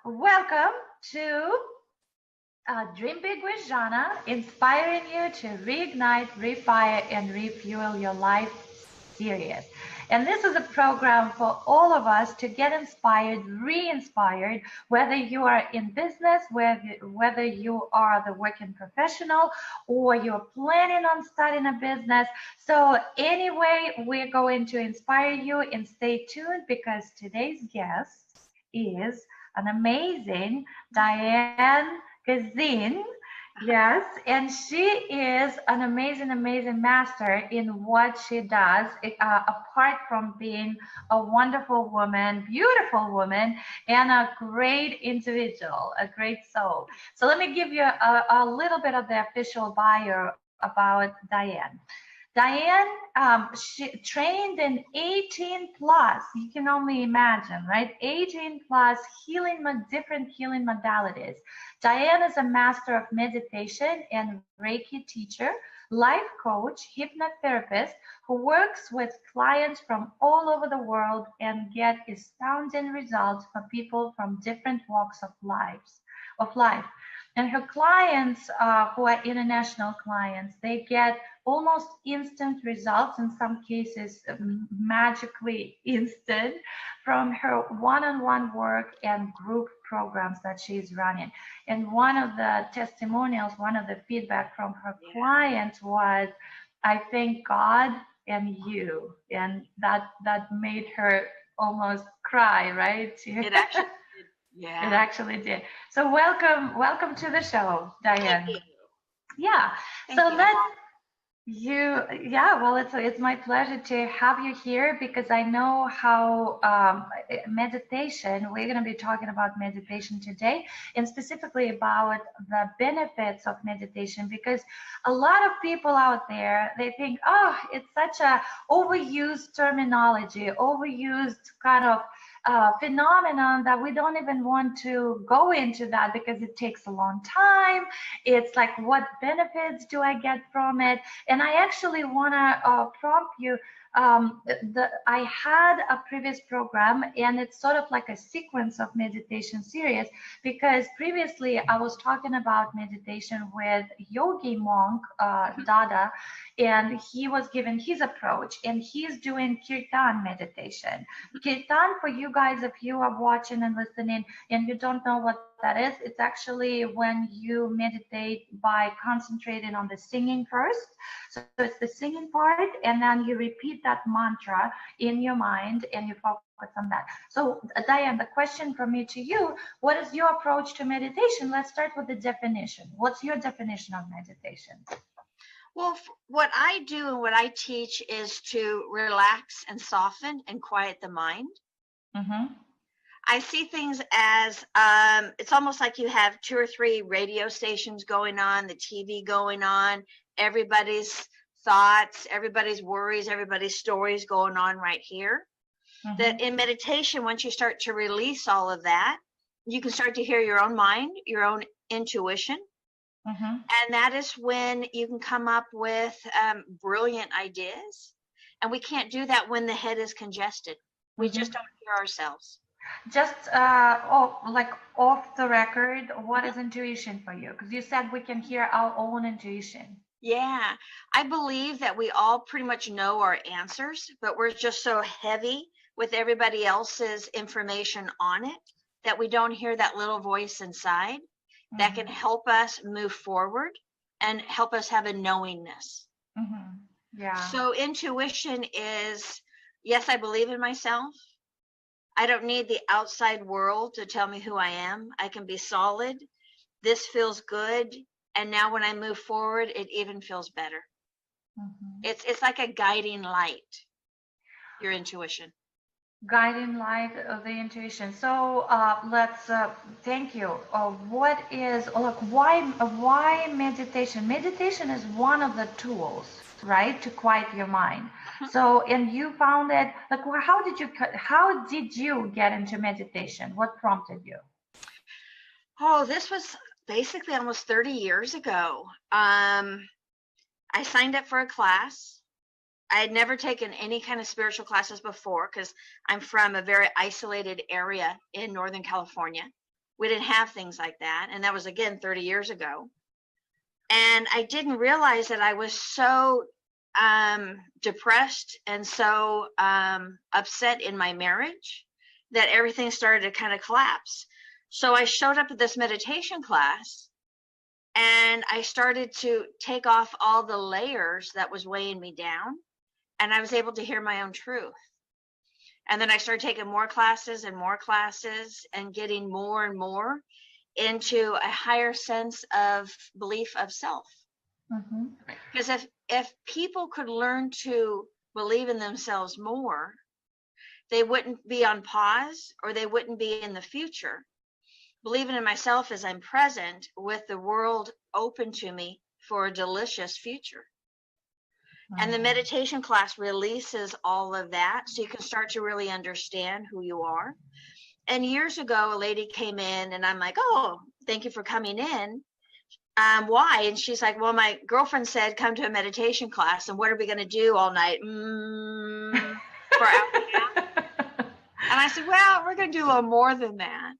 Welcome to Dream Big with Zhanna, inspiring you to reignite, refire, and refuel your life series. And this is a program for all of us to get inspired, re-inspired, whether you are in business, whether you are the working professional, or you're planning on starting a business. So anyway, we're going to inspire you, and stay tuned because today's guest is an amazing Diane Gysin. Yes, and she is an amazing master in what she does, apart from being a wonderful woman, beautiful woman, and a great individual, a great soul. So let me give you a little bit of the official bio about Diane. Diane, she trained in 18 plus, you can only imagine, right? 18 plus different healing modalities. Diane is a master of meditation and Reiki teacher, life coach, hypnotherapist who works with clients from all over the world and get astounding results for people from different walks of life. And her clients, who are international clients, they get almost instant results, in some cases magically instant, from her one-on-one work and group programs that she's running. And one of the testimonials, one of the feedback from her clients was, I thank God and you. And that made her almost cry, right? It actually did. Yeah. It actually did. So welcome to the show, Diane. Thank you. Yeah. Thank So you. well, it's my pleasure to have you here because I know how meditation, we're going to be talking about meditation today, and specifically about the benefits of meditation, because a lot of people out there, they think, oh, it's such a overused terminology, overused kind of phenomenon that we don't even want to go into that because it takes a long time. It's like, what benefits do I get from it? And I actually want to prompt you. I had a previous program, and it's sort of like a sequence of meditation series, because previously I was talking about meditation with Yogi Monk Dada, and he was given his approach, and he's doing kirtan meditation. Kirtan, for you guys, if you are watching and listening and you don't know what that is, it's actually when you meditate by concentrating on the singing first. So it's the singing part, and then you repeat that mantra in your mind and you focus on that. So Diane, the question from me to you, what is your approach to meditation? Let's start with the definition. What's your definition of meditation? Well, what I do and what I teach is to relax and soften and quiet the mind. Mm-hmm. I see things as it's almost like you have 2 or 3 radio stations going on, the TV going on, everybody's thoughts, everybody's worries, everybody's stories going on right here. Mm-hmm. That in meditation, once you start to release all of that, you can start to hear your own mind, your own intuition. Mm-hmm. And that is when you can come up with brilliant ideas. And we can't do that when the head is congested. We just don't hear ourselves. Just like off the record, what is intuition for you? Because you said we can hear our own intuition. Yeah, I believe that we all pretty much know our answers, but we're just so heavy with everybody else's information on it that we don't hear that little voice inside that can help us move forward and help us have a knowingness. Yeah. So intuition is, yes, I believe in myself. I don't need the outside world to tell me who I am. I can be solid. This feels good. And now when I move forward, it even feels better. It's like a guiding light, your intuition. Guiding light of the intuition. So let's thank you. What is, like, why meditation? Meditation is one of the tools, right, to quiet your mind. So, and you found it, like, how did you get into meditation? What prompted you? Oh, this was basically almost 30 years ago. I signed up for a class. I had never taken any kind of spiritual classes before because I'm from a very isolated area in Northern California. We didn't have things like that. And that was, again, 30 years ago. And I didn't realize that I was so depressed and so upset in my marriage that everything started to kind of collapse. So I showed up at this meditation class and I started to take off all the layers that was weighing me down. And I was able to hear my own truth. And then I started taking more classes and getting more and more into a higher sense of belief of self. Because if people could learn to believe in themselves more, they wouldn't be on pause, or they wouldn't be in the future. Believing in myself as I'm present with the world open to me for a delicious future. And the meditation class releases all of that, so you can start to really understand who you are. And years ago, a lady came in and I'm like, oh, thank you for coming in. Why? And she's like, well, my girlfriend said, come to a meditation class. And what are we going to do all night? For hours. And I said, well, we're going to do a little more than that.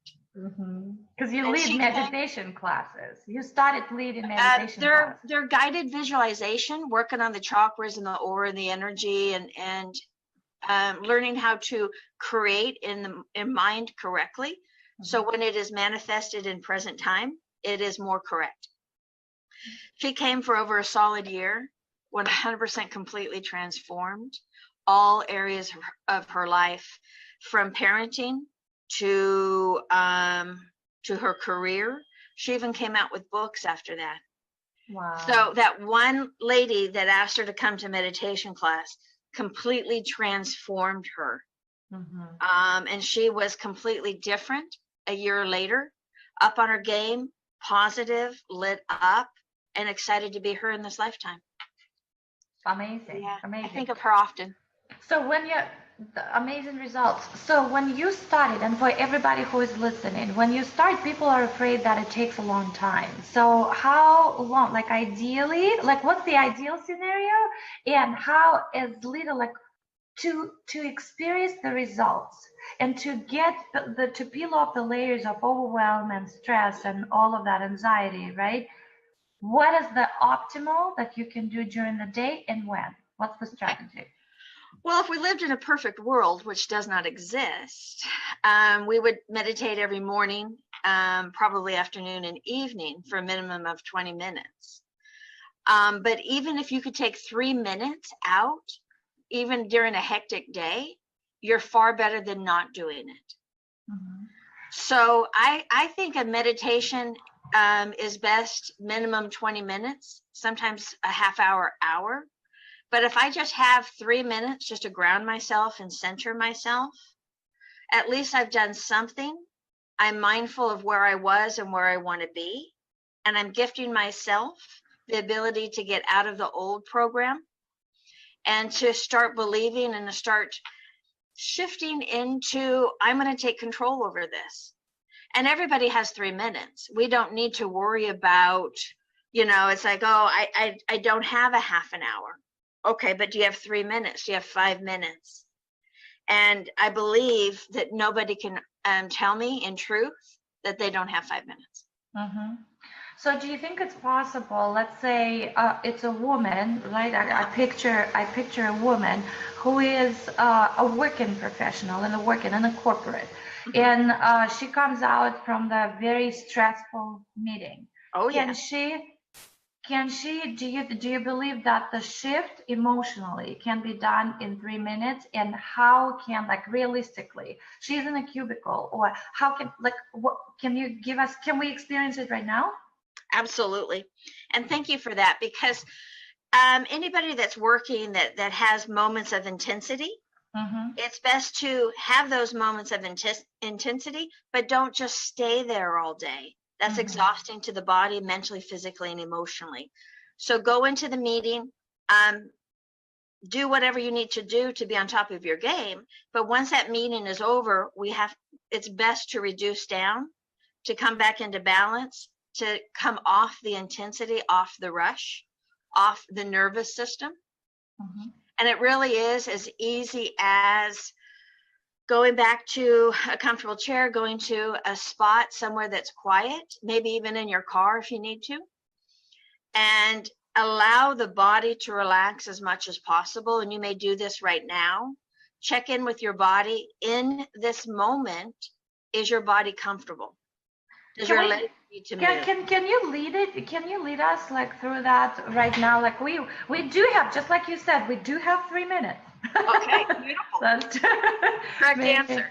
Because you lead meditation classes. You started leading meditation classes. They're guided visualization, working on the chakras and the aura and the energy, and learning how to create in mind correctly. So when it is manifested in present time, it is more correct. She came for over a solid year, 100% completely transformed all areas of her life, from parenting to her career. She even came out with books after that. Wow. So that one lady that asked her to come to meditation class completely transformed her. And she was completely different a year later, up on her game, positive, lit up, and excited to be her in this lifetime. Amazing. Yeah, Amazing. I think of her often. So the amazing results. So when you started, and for everybody who is listening, when you start, people are afraid that it takes a long time. So how long, like ideally, like what's the ideal scenario, and how as little, like to experience the results and to get to peel off the layers of overwhelm and stress and all of that anxiety, right? What is the optimal that you can do during the day, and when? What's the strategy? Well, if we lived in a perfect world, which does not exist, we would meditate every morning, probably afternoon and evening, for a minimum of 20 minutes. But even if you could take 3 minutes out, even during a hectic day, you're far better than not doing it. So I think a meditation is best minimum 20 minutes, sometimes a half hour. But if I just have 3 minutes just to ground myself and center myself, at least I've done something. I'm mindful of where I was and where I want to be. And I'm gifting myself the ability to get out of the old program and to start believing and to start shifting into, I'm going to take control over this. And everybody has 3 minutes. We don't need to worry about, it's like, oh, I don't have a half an hour. Okay, but do you have 3 minutes? Do you have 5 minutes? And I believe that nobody can tell me in truth that they don't have 5 minutes. So do you think it's possible, let's say it's a woman, right? I picture a woman who is a working professional and in a corporate, and she comes out from the very stressful meeting. Oh, yeah. Can she, do you believe that the shift emotionally can be done in 3 minutes? And how can, like, realistically, she's in a cubicle, or how can, like, what can you give us, can we experience it right now? Absolutely. And thank you for that, because anybody that's working that has moments of intensity, it's best to have those moments of intensity, but don't just stay there all day. That's exhausting to the body, mentally, physically, and emotionally. So go into the meeting, do whatever you need to do to be on top of your game. But once that meeting is over, it's best to reduce down, to come back into balance, to come off the intensity, off the rush, off the nervous system. And it really is as easy as Going back to a comfortable chair, going to a spot somewhere that's quiet, maybe even in your car if you need to, and allow the body to relax as much as possible. And you may do this right now. Check in with your body in this moment. Is your body comfortable? Does your leg need to move? Can you lead it? Can you lead us like through that right now? Like we do have, just like you said, we do have 3 minutes. Okay, beautiful. Correct answer.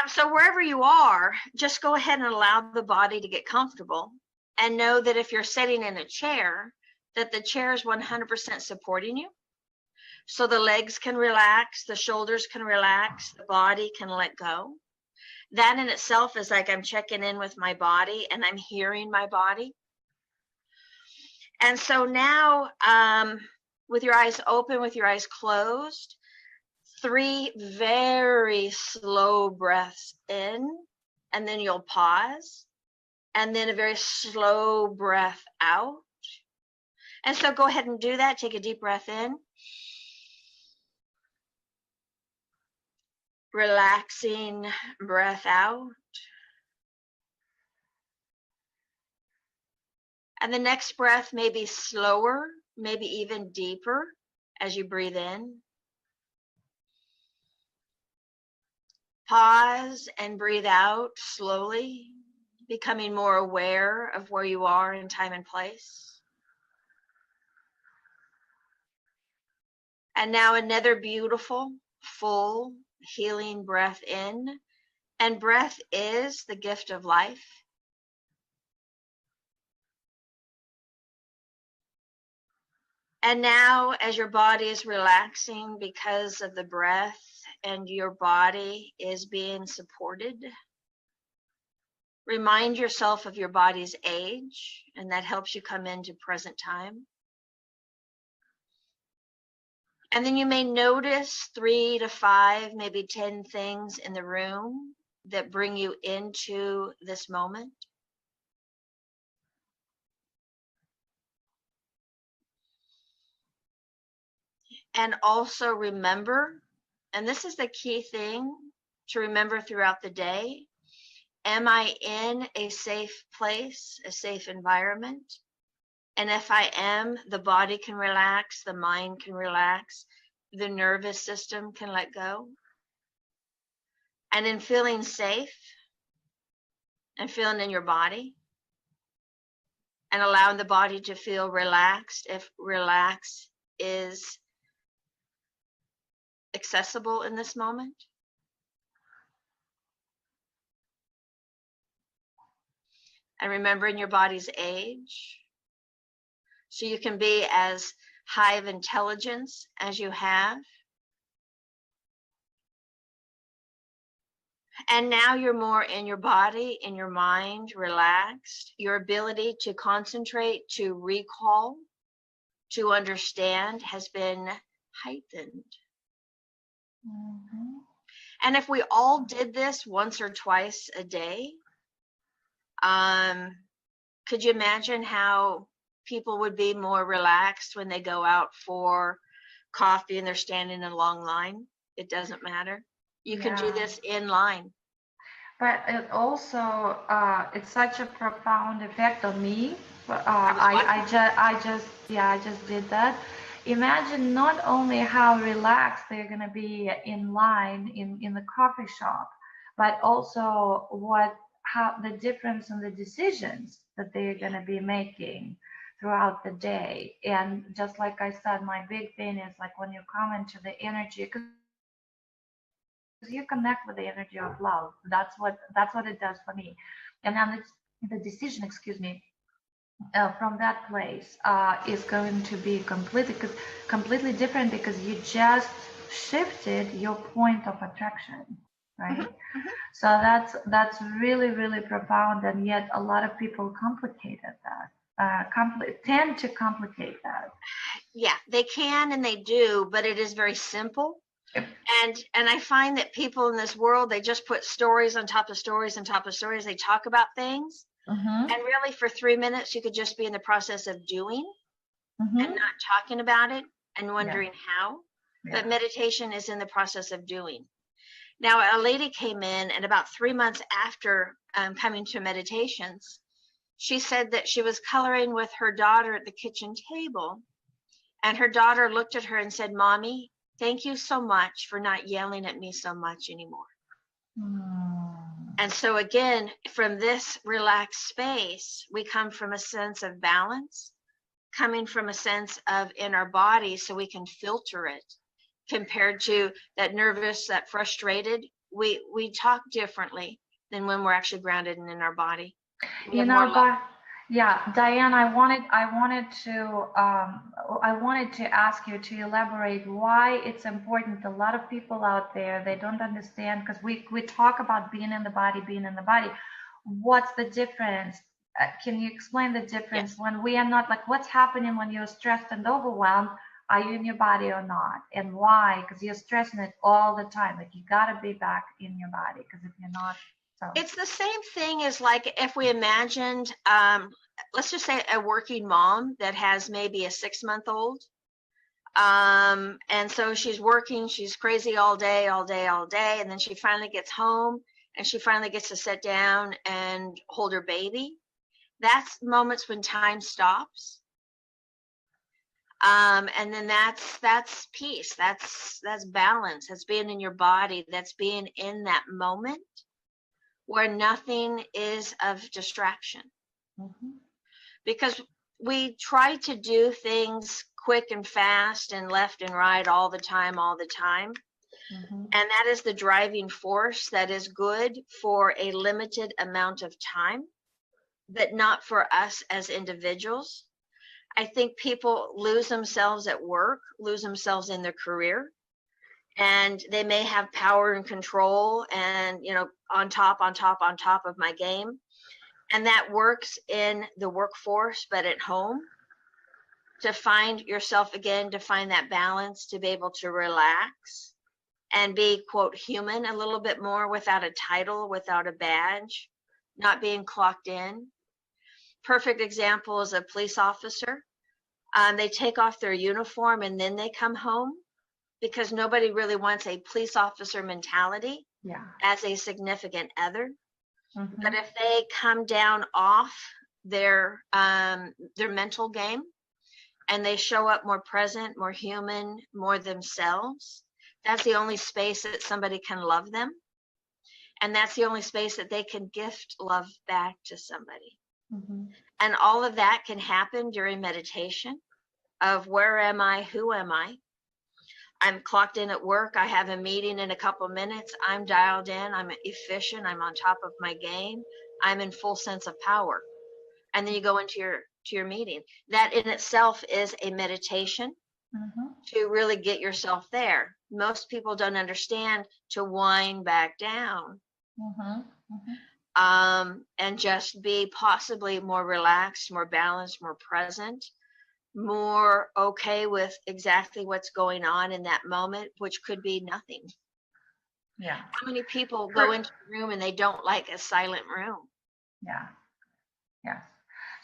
So wherever you are, just go ahead and allow the body to get comfortable, and know that if you're sitting in a chair, that the chair is 100% supporting you. So the legs can relax, the shoulders can relax, the body can let go. That in itself is like I'm checking in with my body and I'm hearing my body. And so now, with your eyes open, with your eyes closed, 3 very slow breaths in, and then you'll pause, and then a very slow breath out. And so go ahead and do that. Take a deep breath in. Relaxing breath out. And the next breath may be slower, maybe even deeper as you breathe in. Pause and breathe out slowly, becoming more aware of where you are in time and place. And now another beautiful, full, healing breath in. And breath is the gift of life. And now, as your body is relaxing because of the breath and your body is being supported, remind yourself of your body's age, and that helps you come into present time. And then you may notice 3 to 5, maybe 10 things in the room that bring you into this moment. And also remember, and this is the key thing to remember throughout the day, am I in a safe place, a safe environment? And if I am, the body can relax, the mind can relax, the nervous system can let go. And in feeling safe and feeling in your body and allowing the body to feel relaxed, if relax is accessible in this moment. And remembering your body's age, so you can be as high of intelligence as you have. And now you're more in your body, in your mind, relaxed. Your ability to concentrate, to recall, to understand has been heightened. Mm-hmm. And if we all did this once or twice a day, could you imagine how people would be more relaxed when they go out for coffee and they're standing in a long line? It doesn't matter. You can do this in line. But it also, it's such a profound effect on me. I just did that. Imagine not only how relaxed they're going to be in line in the coffee shop, but also how the difference in the decisions that they're going to be making throughout the day. And just like I said, my big thing is like when you come into the energy, because you connect with the energy of love. That's what it does for me. And then it's the decision, from that place is going to be completely different, because you just shifted your point of attraction, right? Mm-hmm. So that's really, really profound, and yet a lot of people tend to complicate that. Yeah, they can and they do, but it is very simple. Yep. And I find that people in this world, they just put stories on top of stories on top of stories. They talk about things. Mm-hmm. And really for 3 minutes, you could just be in the process of doing Mm-hmm. and not talking about it and wondering how. Yeah. But meditation is in the process of doing. Now, a lady came in, and about 3 months after coming to meditations, she said that she was coloring with her daughter at the kitchen table. And her daughter looked at her and said, "Mommy, thank you so much for not yelling at me so much anymore." And so again, from this relaxed space, we come from a sense of balance, coming from a sense of in our body so we can filter it, compared to that nervous, that frustrated. We talk differently than when we're actually grounded and in our body. Yeah, Diane, I wanted to ask you to elaborate why it's important. A lot of people out there, they don't understand, because we talk about being in the body. What's the difference? Can you explain the difference? Yes. When we are not, like, what's happening when you're stressed and overwhelmed? Are you in your body or not? And why? Because you're stressing it all the time. Like, you got to be back in your body, because if you're not, so. It's the same thing as, like, if we imagined, let's just say a working mom that has maybe a 6-month-old. And so she's working, she's crazy all day. And then she finally gets home and she finally gets to sit down and hold her baby. That's moments when time stops. And then that's peace. That's balance. That's being in your body. That's being in that moment where nothing is of distraction. Mm-hmm. Because we try to do things quick and fast and left and right all the time. Mm-hmm. And that is the driving force that is good for a limited amount of time, but not for us as individuals. I think people lose themselves at work, lose themselves in their career, and they may have power and control and, on top of my game. And that works in the workforce, but at home, to find yourself again, to find that balance, to be able to relax and be, quote, human a little bit more, without a title, without a badge, not being clocked in. Perfect example is a police officer. They take off their uniform and then they come home, because nobody really wants a police officer mentality as a significant other. Mm-hmm. But if they come down off their mental game and they show up more present, more human, more themselves, that's the only space that somebody can love them. And that's the only space that they can gift love back to somebody. Mm-hmm. And all of that can happen during meditation of where am I? Who am I? I'm clocked in at work. I have a meeting in a couple of minutes. I'm dialed in. I'm efficient. I'm on top of my game. I'm in full sense of power. And then you go into your meeting. That in itself is a meditation. Mm-hmm. To really get yourself there. Most people don't understand to wind back down. Mm-hmm. Mm-hmm. And just be possibly more relaxed, more balanced, more present, more okay with exactly what's going on in that moment, which could be nothing. Yeah. How many people go into a room and they don't like a silent room? Yeah. Yeah.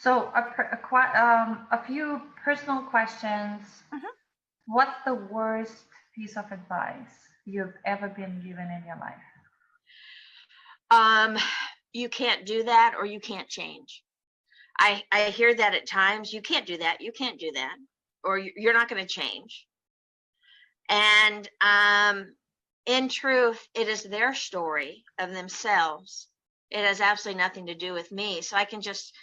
So a few personal questions. Mm-hmm. What's the worst piece of advice you've ever been given in your life? You can't do that, or you can't change. I hear that at times. You can't do that. You can't do that, or you're not going to change. And in truth, it is their story of themselves. It has absolutely nothing to do with me. So I can just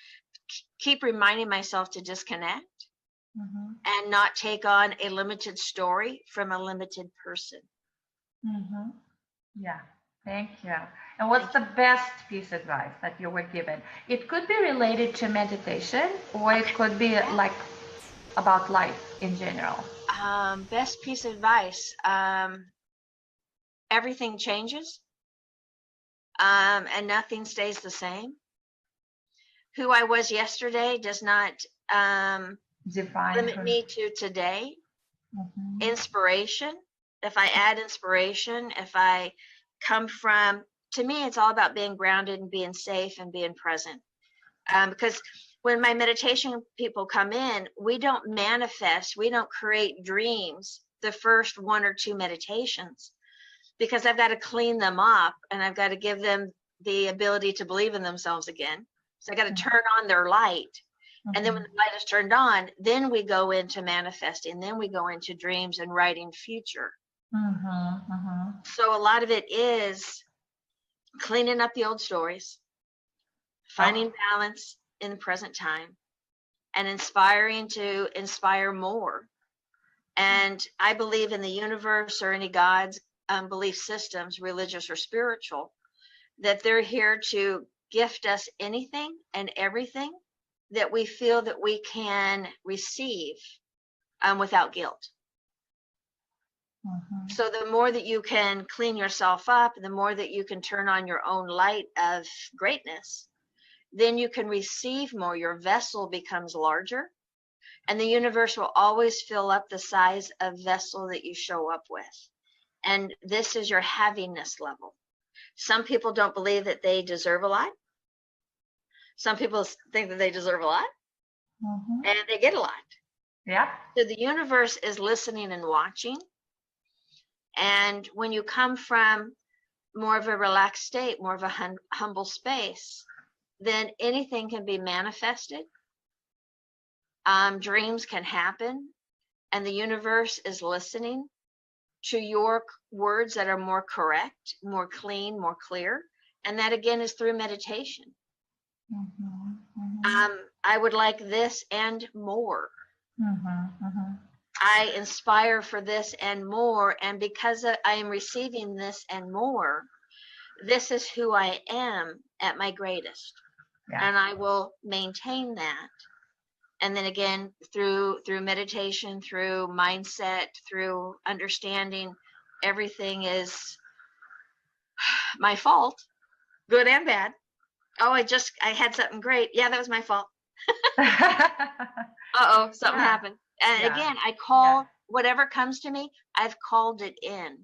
keep reminding myself to disconnect. Mm-hmm. And not take on a limited story from a limited person. Mm-hmm. Yeah, thank you. And what's the best piece of advice that you were given? It could be related to meditation, or it could be like about life in general. Best piece of advice. Everything changes, and nothing stays the same. Who I was yesterday does not limit me to today. Mm-hmm. Inspiration. If I add inspiration, if I come from, to me, it's all about being grounded and being safe and being present. Because when my meditation people come in, we don't manifest, we don't create dreams the first 1 or 2 meditations. because I've got to clean them up and I've got to give them the ability to believe in themselves again. So I got to turn on their light. And then when the light is turned on, then we go into manifesting, then we go into dreams and writing future. So a lot of it is cleaning up the old stories, finding balance in the present time, and inspiring to inspire more. And I believe in the universe or any God's belief systems, religious or spiritual, that they're here to gift us anything and everything that we feel that we can receive without guilt. So the more that you can clean yourself up, the more that you can turn on your own light of greatness, then you can receive more. Your vessel becomes larger, and the universe will always fill up the size of vessel that you show up with. And this is your heaviness level. Some people don't believe that they deserve a lot. Some people think that they deserve a lot, and they get a lot. Yeah. So the universe is listening and watching. And when you come from more of a relaxed state, more of a humble space, then anything can be manifested. Dreams can happen, and the universe is listening to your words that are more correct, more clean, more clear. And that again is through meditation. I would like this and more. I inspire for this and more. And because I am receiving this and more, this is who I am at my greatest. Yeah. And I will maintain that. And then again, through meditation, through mindset, through understanding, everything is my fault, good and bad. Oh, I had something great. Yeah, that was my fault. Something happened. And again, I call whatever comes to me, I've called it in.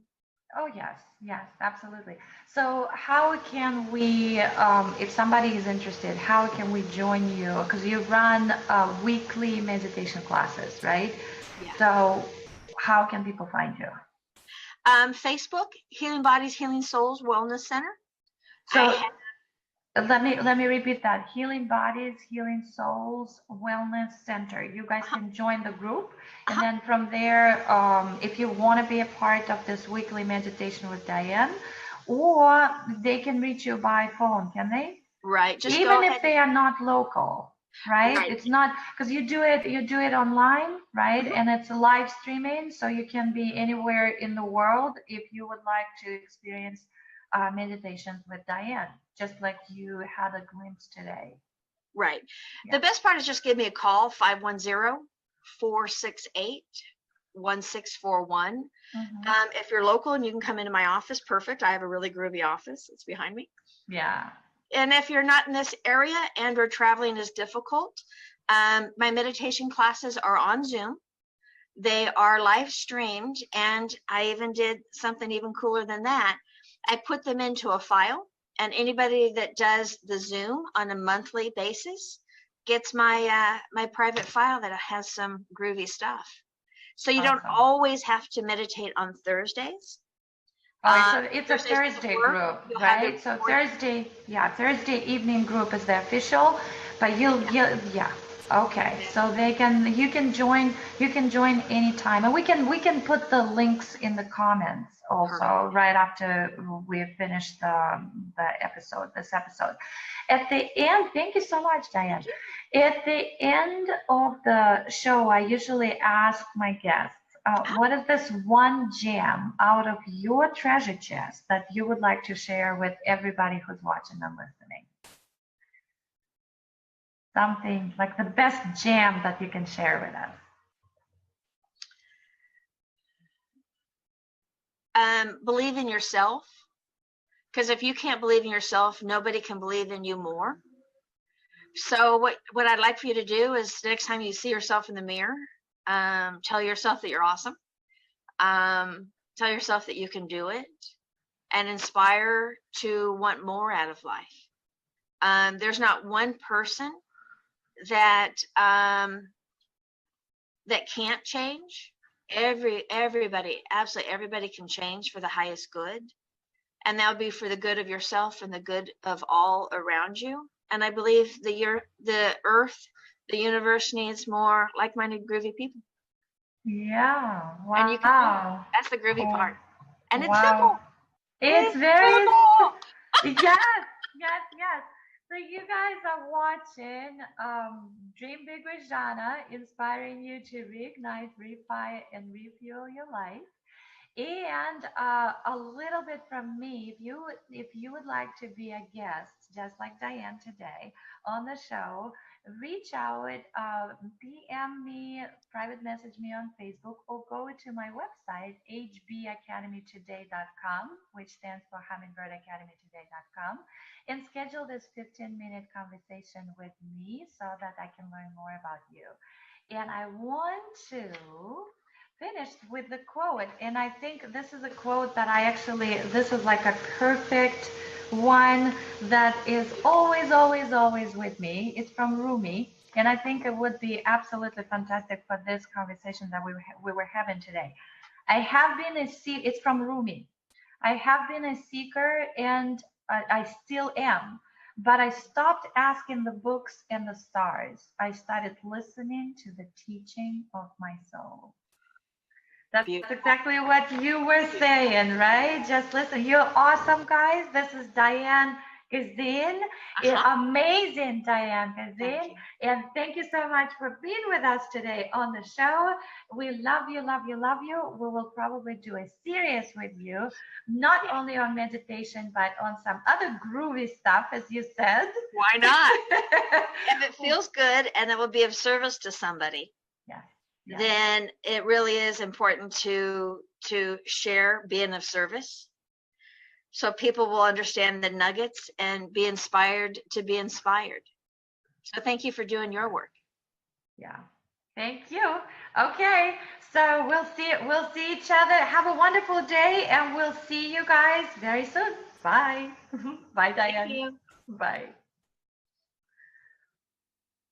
Oh, yes, absolutely. So how can we, if somebody is interested, how can we join you? Because you run weekly meditation classes, right? Yeah. So how can people find you? Facebook, Healing Bodies, Healing Souls Wellness Center. So let me repeat that. Healing Bodies, Healing Souls Wellness Center. You guys can join the group, and then from there, if you want to be a part of this weekly meditation with Diane, or they can reach you by phone, can they? Right. Just even if they are not local, right? It's not, because you do it online, right? And it's live streaming, so you can be anywhere in the world if you would like to experience meditations with Diane, just like you had a glimpse today. Right. Yeah. The best part is just give me a call, 510-468-1641. If you're local and you can come into my office, perfect. I have a really groovy office. It's behind me. Yeah. And if you're not in this area and or traveling is difficult, my meditation classes are on Zoom. They are live streamed, and I even did something even cooler than that. I put them into a file, and anybody that does the Zoom on a monthly basis gets my my private file that has some groovy stuff. So you don't always have to meditate on Thursdays. So it's a Thursday group, right? So Thursday evening group is the official, but okay. So you can join anytime, and we can put the links in the comments also right after we finish this episode. At the end, thank you so much, Diane. At the end of the show, I usually ask my guests, what is this one gem out of your treasure chest that you would like to share with everybody who's watching and listening? Something like the best gem that you can share with us. Believe in yourself, because if you can't believe in yourself, nobody can believe in you more. So what I'd like for you to do is next time you see yourself in the mirror, tell yourself that you're awesome. Tell yourself that you can do it, and inspire to want more out of life. There's not one person that that can't change. Everybody, absolutely everybody can change for the highest good. And that'll be for the good of yourself and the good of all around you. And I believe the earth, the universe needs more like-minded, groovy people. Yeah. And you can do it. Wow. That's the groovy Cool. part. And it's Wow. simple. It's very simple. yes, yes. So you guys are watching Dream Big with Zhanna, inspiring you to reignite, refire, and refuel your life. And a little bit from me, if you would like to be a guest, just like Diane today on the show, reach out, PM me, private message me on Facebook, or go to my website, hbacademytoday.com, which stands for hummingbirdacademytoday.com, and schedule this 15-minute conversation with me so that I can learn more about you. And I want to finished with the quote, and I think this is a quote that this is like a perfect one that is always, always, always with me. It's from Rumi, and I think it would be absolutely fantastic for this conversation that we were having today. It's from Rumi. I have been a seeker, and I still am. But I stopped asking the books and the stars. I started listening to the teaching of my soul. That's exactly what you were saying, right? Just listen. You're awesome, guys. This is Diane Gysin. Amazing, Diane Gysin. And thank you so much for being with us today on the show. We love you, love you, love you. We will probably do a series with you, not only on meditation, but on some other groovy stuff, as you said. Why not? If it feels good and it will be of service to somebody. Yeah. Then it really is important to share, being of service, so people will understand the nuggets and be inspired to be inspired. So thank you for doing your work. Yeah, thank you. Okay, so we'll see each other. Have a wonderful day, and we'll see you guys very soon. Bye. Bye, Diane. Thank you. Bye.